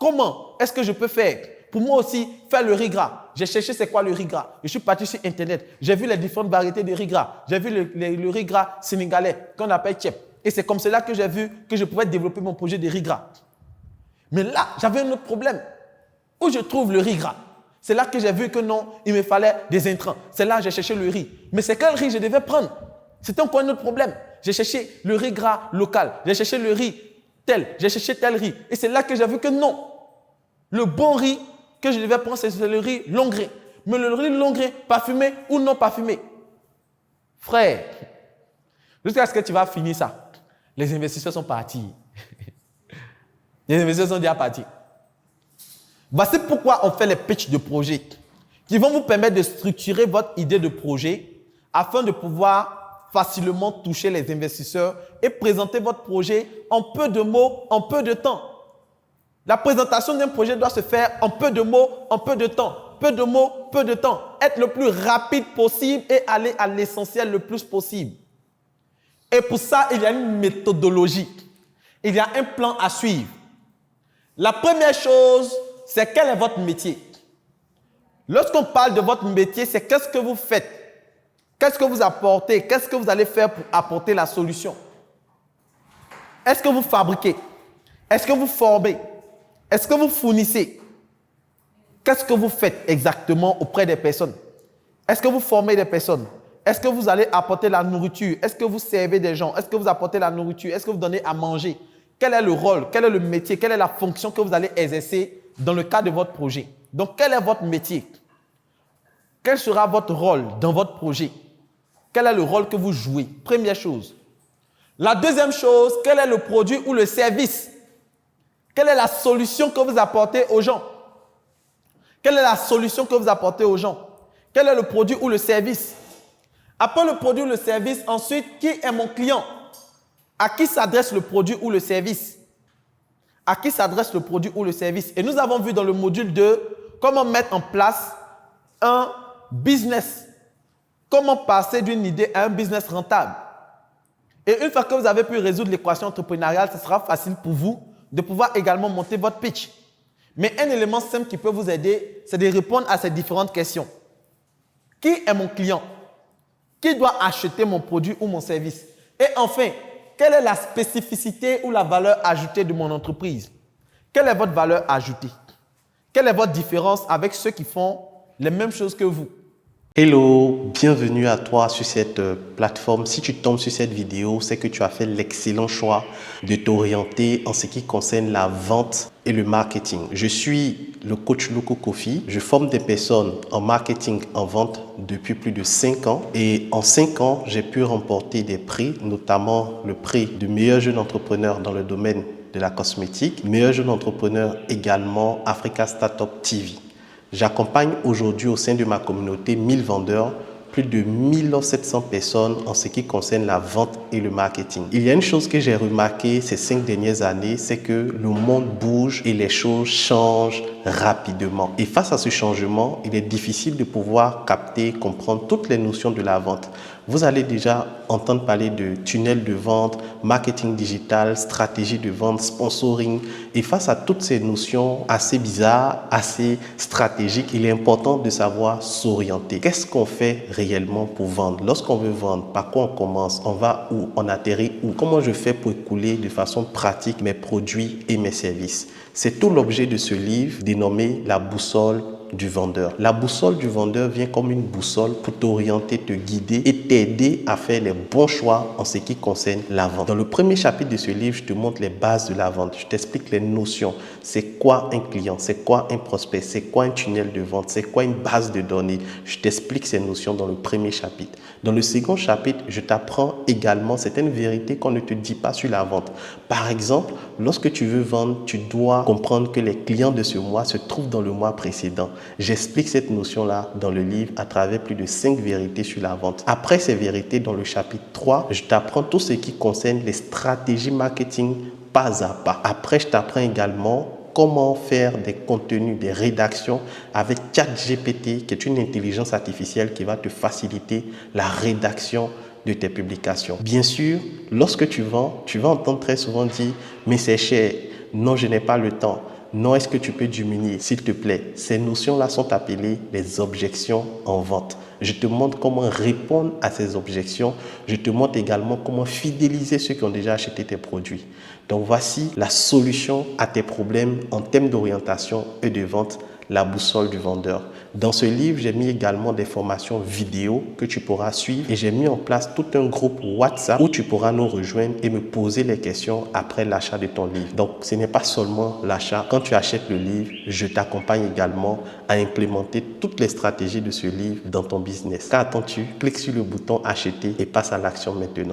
comment est-ce que je peux faire pour moi aussi faire le riz gras? J'ai cherché c'est quoi le riz gras. Je suis parti sur Internet. J'ai vu les différentes variétés de riz gras. J'ai vu le riz gras sénégalais qu'on appelle tchèp. Et c'est comme cela que j'ai vu que je pouvais développer mon projet de riz gras. Mais là, j'avais un autre problème. Où je trouve le riz gras? C'est là que j'ai vu que non, il me fallait des intrants. C'est là que j'ai cherché le riz. Mais c'est quel riz je devais prendre? C'était encore un autre problème. J'ai cherché le riz gras local. J'ai cherché le riz tel. J'ai cherché tel riz. Et c'est là que j'ai vu que non. Le bon riz que je devais prendre, c'est le riz long grain. Mais le riz long grain, parfumé ou non parfumé. Frère, jusqu'à ce que tu vas finir ça, les investisseurs sont partis. Les investisseurs sont déjà partis. Voici pourquoi on fait les pitchs de projet qui vont vous permettre de structurer votre idée de projet afin de pouvoir facilement toucher les investisseurs et présenter votre projet en peu de mots, en peu de temps. La présentation d'un projet doit se faire en peu de mots, en peu de temps. Peu de mots, peu de temps. Être le plus rapide possible et aller à l'essentiel le plus possible. Et pour ça, il y a une méthodologie. Il y a un plan à suivre. La première chose, c'est quel est votre métier. Lorsqu'on parle de votre métier, c'est qu'est-ce que vous faites, qu'est-ce que vous apportez, qu'est-ce que vous allez faire pour apporter la solution. Est-ce que vous fabriquez? Est-ce que vous formez? Est-ce que vous fournissez? Qu'est-ce que vous faites exactement auprès des personnes? Est-ce que vous formez des personnes? Est-ce que vous allez apporter la nourriture? Est-ce que vous servez des gens? Est-ce que vous apportez la nourriture? Est-ce que vous donnez à manger? Quel est le rôle? Quel est le métier? Quelle est la fonction que vous allez exercer dans le cadre de votre projet? Donc, quel est votre métier? Quel sera votre rôle dans votre projet? Quel est le rôle que vous jouez? Première chose. La deuxième chose, quel est le produit ou le service? Quelle est la solution que vous apportez aux gens? Quelle est la solution que vous apportez aux gens? Quel est le produit ou le service? Après le produit ou le service, ensuite, qui est mon client? À qui s'adresse le produit ou le service? À qui s'adresse le produit ou le service? Et nous avons vu dans le module 2 comment mettre en place un business. Comment passer d'une idée à un business rentable. Et une fois que vous avez pu résoudre l'équation entrepreneuriale, ce sera facile pour vous de pouvoir également monter votre pitch. Mais un élément simple qui peut vous aider, c'est de répondre à ces différentes questions. Qui est mon client? Qui doit acheter mon produit ou mon service? Et enfin, quelle est la spécificité ou la valeur ajoutée de mon entreprise? Quelle est votre valeur ajoutée? Quelle est votre différence avec ceux qui font les mêmes choses que vous? Hello, bienvenue à toi sur cette plateforme. Si tu tombes sur cette vidéo, c'est que tu as fait l'excellent choix de t'orienter en ce qui concerne la vente et le marketing. Je suis le coach Loco Kofi. Je forme des personnes en marketing, en vente depuis plus de 5 ans. Et en 5 ans, j'ai pu remporter des prix, notamment le prix du meilleur jeune entrepreneur dans le domaine de la cosmétique, meilleur jeune entrepreneur également Africa Startup TV. J'accompagne aujourd'hui au sein de ma communauté 1000 vendeurs, plus de 1700 personnes en ce qui concerne la vente et le marketing. Il y a une chose que j'ai remarqué ces 5 dernières années, c'est que le monde bouge et les choses changent rapidement. Et face à ce changement, il est difficile de pouvoir capter, comprendre toutes les notions de la vente. Vous allez déjà entendre parler de tunnel de vente, marketing digital, stratégie de vente, sponsoring. Et face à toutes ces notions assez bizarres, assez stratégiques, il est important de savoir s'orienter. Qu'est-ce qu'on fait réellement pour vendre? Lorsqu'on veut vendre, par quoi on commence? On va où? On atterrit où? Comment je fais pour écouler de façon pratique mes produits et mes services? C'est tout l'objet de ce livre dénommé La boussole du vendeur. La boussole du vendeur vient comme une boussole pour t'orienter, te guider et t'aider à faire les bons choix en ce qui concerne la vente. Dans le premier chapitre de ce livre, je te montre les bases de la vente. Je t'explique les notions. C'est quoi un client? C'est quoi un prospect? C'est quoi un tunnel de vente? C'est quoi une base de données? Je t'explique ces notions dans le premier chapitre. Dans le second chapitre, je t'apprends également certaines vérités qu'on ne te dit pas sur la vente. Par exemple, lorsque tu veux vendre, tu dois comprendre que les clients de ce mois se trouvent dans le mois précédent. J'explique cette notion-là dans le livre à travers plus de 5 vérités sur la vente. Après ces vérités, dans le chapitre 3, je t'apprends tout ce qui concerne les stratégies marketing pas à pas. Après, je t'apprends également comment faire des contenus, des rédactions avec ChatGPT, qui est une intelligence artificielle qui va te faciliter la rédaction de tes publications. Bien sûr, lorsque tu vends, tu vas entendre très souvent dire « mais c'est cher, non, je n'ai pas le temps ». Non, est-ce que tu peux diminuer, s'il te plaît? Ces notions-là sont appelées les objections en vente. Je te montre comment répondre à ces objections. Je te montre également comment fidéliser ceux qui ont déjà acheté tes produits. Donc, voici la solution à tes problèmes en termes d'orientation et de vente, la boussole du vendeur. Dans ce livre, j'ai mis également des formations vidéo que tu pourras suivre et j'ai mis en place tout un groupe WhatsApp où tu pourras nous rejoindre et me poser les questions après l'achat de ton livre. Donc, ce n'est pas seulement l'achat. Quand tu achètes le livre, je t'accompagne également à implémenter toutes les stratégies de ce livre dans ton business. Qu'attends-tu? Clique sur le bouton acheter et passe à l'action maintenant.